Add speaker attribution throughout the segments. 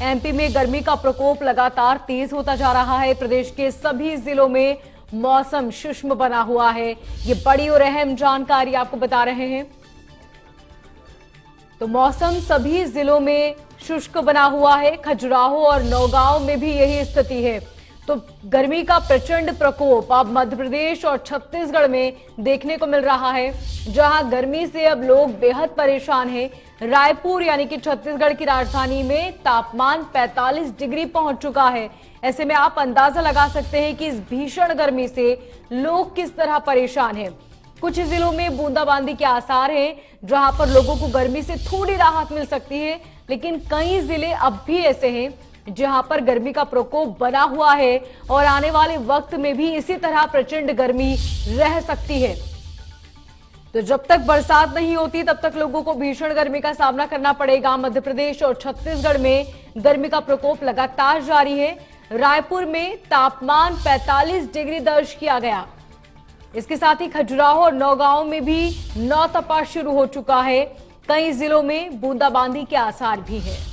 Speaker 1: MP में गर्मी का प्रकोप लगातार तेज होता जा रहा है। प्रदेश के सभी जिलों में मौसम शुष्क बना हुआ है। ये बड़ी और अहम जानकारी आपको बता रहे हैं। तो मौसम सभी जिलों में शुष्क बना हुआ है। खजुराहो और नौगांव में भी यही स्थिति है। तो गर्मी का प्रचंड प्रकोप अब मध्य प्रदेश और छत्तीसगढ़ में देखने को मिल रहा है, जहां गर्मी से अब लोग बेहद परेशान हैं। रायपुर यानी कि छत्तीसगढ़ की राजधानी में तापमान 45 डिग्री पहुंच चुका है। ऐसे में आप अंदाजा लगा सकते हैं कि इस भीषण गर्मी से लोग किस तरह परेशान हैं। कुछ जिलों में बूंदाबांदी के आसार हैं, जहां पर लोगों को गर्मी से थोड़ी राहत मिल सकती है, लेकिन कई जिले अब भी ऐसे हैं जहां पर गर्मी का प्रकोप बना हुआ है और आने वाले वक्त में भी इसी तरह प्रचंड गर्मी रह सकती है। तो जब तक बरसात नहीं होती तब तक लोगों को भीषण गर्मी का सामना करना पड़ेगा। मध्य प्रदेश और छत्तीसगढ़ में गर्मी का प्रकोप लगातार जारी है। रायपुर में तापमान 45 डिग्री दर्ज किया गया। इसके साथ ही खजुराहो और नौगांव में भी नौतपा शुरू हो चुका है। कई जिलों में बूंदाबांदी के आसार भी है।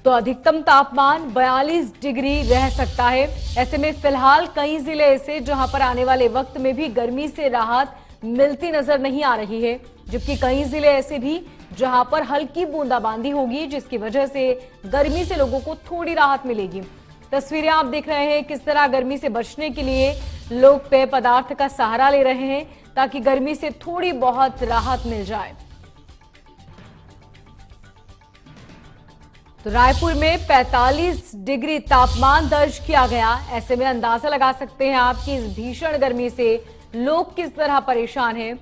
Speaker 1: तो अधिकतम तापमान 42 डिग्री रह सकता है। ऐसे में फिलहाल कई जिले ऐसे जहां पर आने वाले वक्त में भी गर्मी से राहत मिलती नजर नहीं आ रही है, जबकि कई जिले ऐसे भी जहां पर हल्की बूंदाबांदी होगी, जिसकी वजह से गर्मी से लोगों को थोड़ी राहत मिलेगी। तस्वीरें आप देख रहे हैं किस तरह गर्मी से बचने के लिए लोग पेय पदार्थ का सहारा ले रहे हैं, ताकि गर्मी से थोड़ी बहुत राहत मिल जाए। तो रायपुर में 45 डिग्री तापमान दर्ज किया गया। ऐसे में अंदाजा लगा सकते हैं आप कि इस भीषण गर्मी से लोग किस तरह परेशान हैं।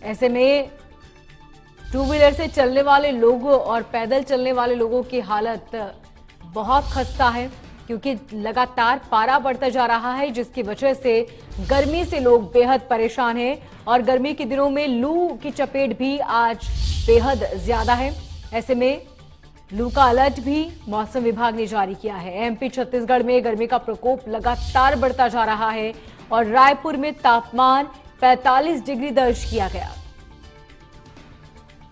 Speaker 1: ऐसे में टू व्हीलर से चलने वाले लोगों और पैदल चलने वाले लोगों की हालत बहुत खस्ता है, क्योंकि लगातार पारा बढ़ता जा रहा है, जिसकी वजह से गर्मी से लोग बेहद परेशान हैं। और गर्मी के दिनों में लू की चपेट भी आज बेहद ज्यादा है। ऐसे में लू का अलर्ट भी मौसम विभाग ने जारी किया है। एमपी छत्तीसगढ़ में गर्मी का प्रकोप लगातार बढ़ता जा रहा है और रायपुर में तापमान 45 डिग्री दर्ज किया गया।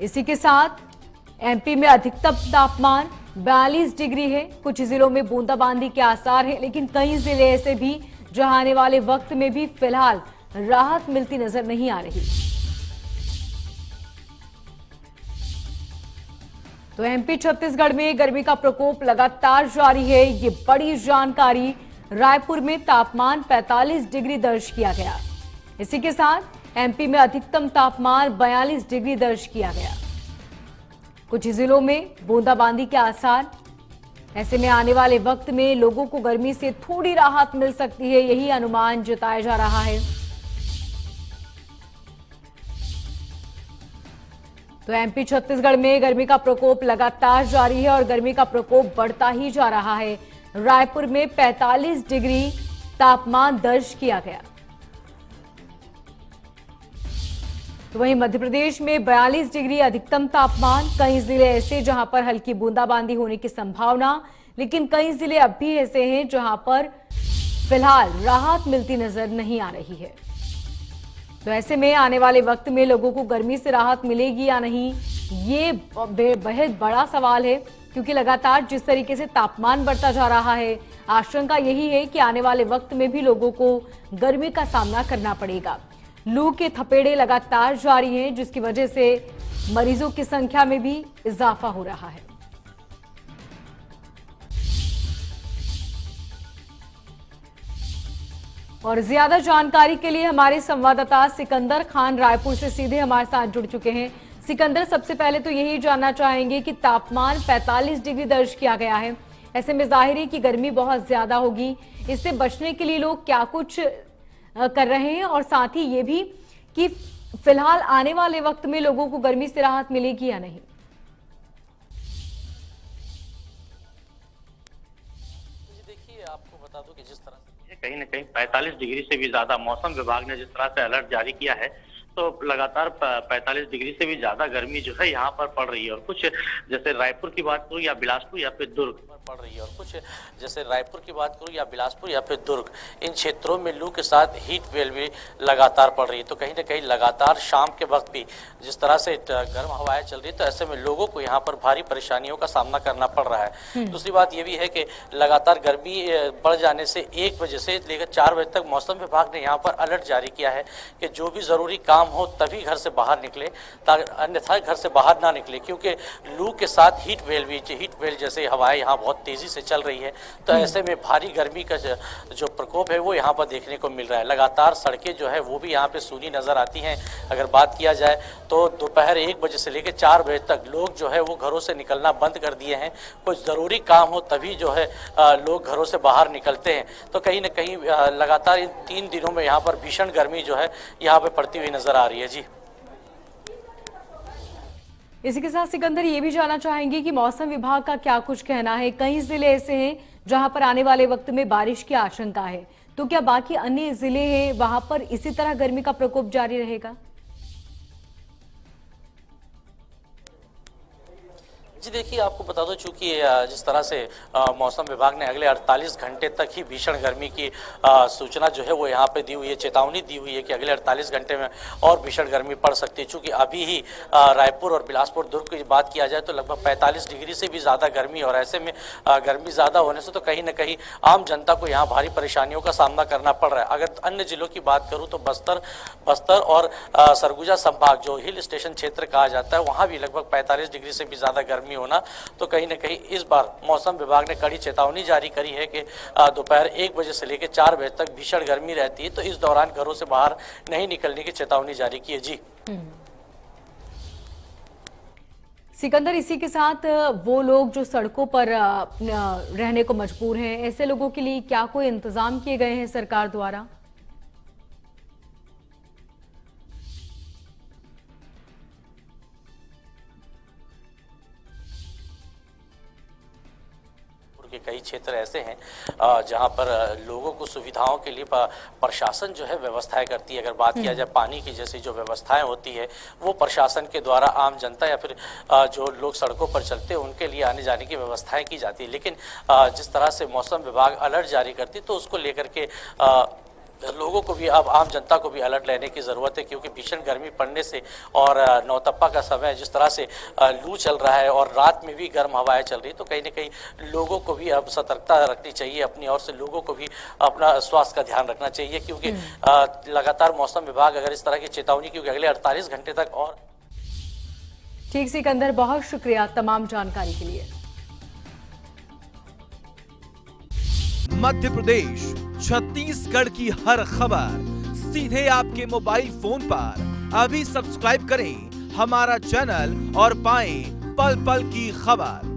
Speaker 1: इसी के साथ एमपी में अधिकतम तापमान 42 डिग्री है। कुछ जिलों में बूंदाबांदी के आसार हैं, लेकिन कई जिले ऐसे भी जहां आने वाले वक्त में भी फिलहाल राहत मिलती नजर नहीं आ रही। तो एमपी छत्तीसगढ़ में गर्मी का प्रकोप लगातार जारी है। ये बड़ी जानकारी। रायपुर में तापमान 45 डिग्री दर्ज किया गया। इसी के साथ एमपी में अधिकतम तापमान 42 डिग्री दर्ज किया गया। कुछ जिलों में बूंदाबांदी के आसार। ऐसे में आने वाले वक्त में लोगों को गर्मी से थोड़ी राहत मिल सकती है, यही अनुमान जताया जा रहा है। तो एमपी छत्तीसगढ़ में गर्मी का प्रकोप लगातार जारी है और गर्मी का प्रकोप बढ़ता ही जा रहा है। रायपुर में 45 डिग्री तापमान दर्ज किया गया। तो वहीं मध्य प्रदेश में 42 डिग्री अधिकतम तापमान। कई जिले ऐसे जहां पर हल्की बूंदाबांदी होने की संभावना, लेकिन कई जिले अब भी ऐसे हैं जहां पर फिलहाल राहत मिलती नजर नहीं आ रही है। तो ऐसे में आने वाले वक्त में लोगों को गर्मी से राहत मिलेगी या नहीं, ये बेहद बड़ा सवाल है, क्योंकि लगातार जिस तरीके से तापमान बढ़ता जा रहा है, आशंका यही है कि आने वाले वक्त में भी लोगों को गर्मी का सामना करना पड़ेगा। लू के थपेड़े लगातार जारी हैं, जिसकी वजह से मरीजों की संख्या में भी इजाफा हो रहा है। और ज्यादा जानकारी के लिए हमारे संवाददाता सिकंदर खान रायपुर से सीधे हमारे साथ जुड़ चुके हैं। सिकंदर, सबसे पहले तो यही जानना चाहेंगे कि तापमान 45 डिग्री दर्ज किया गया है। ऐसे में जाहिर है कि गर्मी बहुत ज्यादा होगी। इससे बचने के लिए लोग क्या कुछ कर रहे हैं, और साथ ही ये भी कि फिलहाल आने वाले वक्त में लोगों को गर्मी से राहत मिलेगी या नहीं?
Speaker 2: देखिए, आपको बता दूं कि जिस तरह से कहीं ना कहीं 45 डिग्री से भी ज्यादा मौसम विभाग ने जिस तरह से अलर्ट जारी किया है,
Speaker 3: तो लगातार 45 डिग्री से भी ज्यादा गर्मी जो है यहाँ पर पड़ रही है। और कुछ जैसे रायपुर की बात करूँ या बिलासपुर या फिर दुर्ग
Speaker 2: पड़ रही है, और कुछ जैसे रायपुर की बात करूं या बिलासपुर या फिर दुर्ग, इन क्षेत्रों में लू के साथ हीट वेव भी लगातार पड़ रही है। तो कहीं ना कहीं लगातार शाम के वक्त भी जिस तरह से गर्म हवाएं चल रही है, तो ऐसे में लोगों को यहाँ पर भारी परेशानियों का सामना करना पड़ रहा है। दूसरी बात ये भी है कि लगातार गर्मी बढ़ जाने से 1 बजे से लेकर 4 बजे तक मौसम विभाग ने यहाँ पर अलर्ट जारी किया है कि जो भी जरूरी काम हो तभी घर से बाहर निकले, अन्यथा घर से बाहर ना निकले, क्योंकि लू के साथ हीट वेव जैसे हवाएं यहाँ बहुत तेजी से चल रही है। तो ऐसे में भारी गर्मी का जो प्रकोप है वो यहाँ पर देखने को मिल रहा है। लगातार सड़कें जो है वो भी यहाँ पे सूनी नजर आती हैं। अगर बात किया जाए तो दोपहर 1 बजे से लेकर 4 बजे तक लोग जो है वो घरों से निकलना बंद कर दिए हैं। कुछ जरूरी काम हो तभी जो है लोग घरों से बाहर निकलते हैं। तो कहीं ना कहीं लगातार इन 3 दिनों में यहाँ पर भीषण गर्मी जो है यहाँ पे पड़ती हुई नजर आ रही है। जी,
Speaker 1: इसी के साथ सिकंदर ये भी जानना चाहेंगे कि मौसम विभाग का क्या कुछ कहना है। कई जिले ऐसे हैं जहां पर आने वाले वक्त में बारिश की आशंका है, तो क्या बाकी अन्य जिले हैं वहां पर इसी तरह गर्मी का प्रकोप जारी रहेगा?
Speaker 2: जी देखिए, आपको बता दो, चूंकि जिस तरह से मौसम विभाग ने अगले 48 घंटे तक ही भीषण गर्मी की सूचना जो है वो यहाँ पे दी हुई है, चेतावनी दी हुई है कि अगले 48 घंटे में और भीषण गर्मी पड़ सकती है। चूंकि अभी ही रायपुर और बिलासपुर दुर्ग की बात किया जाए तो लगभग 45 डिग्री से भी ज़्यादा गर्मी, और ऐसे में गर्मी ज़्यादा होने से तो कहीं ना कहीं आम जनता को यहाँ भारी परेशानियों का सामना करना पड़ रहा है। अगर अन्य जिलों की बात करूँ तो बस्तर और सरगुजा संभाग, जो हिल स्टेशन क्षेत्र कहा जाता है, वहाँ भी लगभग 45 डिग्री से भी ज़्यादा गर्मी होना। तो कहीं ना कहीं इस बार मौसम विभाग ने कड़ी चेतावनी जारी करी है कि दोपहर 1 बजे से लेकर 4 बजे तक भीषण गर्मी रहती है। तो इस दौरान घरों से बाहर नहीं निकलने की चेतावनी जारी की है। जी
Speaker 1: सिकंदर, इसी के साथ वो लोग जो सड़कों पर रहने को मजबूर हैं, ऐसे लोगों के लिए क्या कोई इंतजाम किए गए हैं सरकार द्वारा?
Speaker 2: के कई क्षेत्र ऐसे हैं जहां पर लोगों को सुविधाओं के लिए प्रशासन जो है व्यवस्थाएं करती है। अगर बात किया जाए पानी की जैसी जो व्यवस्थाएं होती है वो प्रशासन के द्वारा आम जनता या फिर जो लोग सड़कों पर चलते हैं उनके लिए आने जाने की व्यवस्थाएं की जाती है। लेकिन जिस तरह से मौसम विभाग अलर्ट जारी करती है तो उसको लेकर के लोगों को भी, अब आम जनता को भी अलर्ट लेने की ज़रूरत है, क्योंकि भीषण गर्मी पड़ने से और नौतप्पा का समय जिस तरह से लू चल रहा है और रात में भी गर्म हवाएं चल रही, तो कहीं ना कहीं लोगों को भी अब सतर्कता रखनी चाहिए। अपनी ओर से लोगों को भी अपना स्वास्थ्य का ध्यान रखना चाहिए, क्योंकि लगातार मौसम विभाग अगर इस तरह की चेतावनी, क्योंकि अगले 48 घंटे तक और।
Speaker 1: ठीक सिकंदर, बहुत शुक्रिया तमाम जानकारी के लिए।
Speaker 4: मध्य प्रदेश, छत्तीसगढ़ की हर खबर सीधे आपके मोबाइल फोन पर। अभी सब्सक्राइब करें हमारा चैनल और पाएं पल पल की खबर।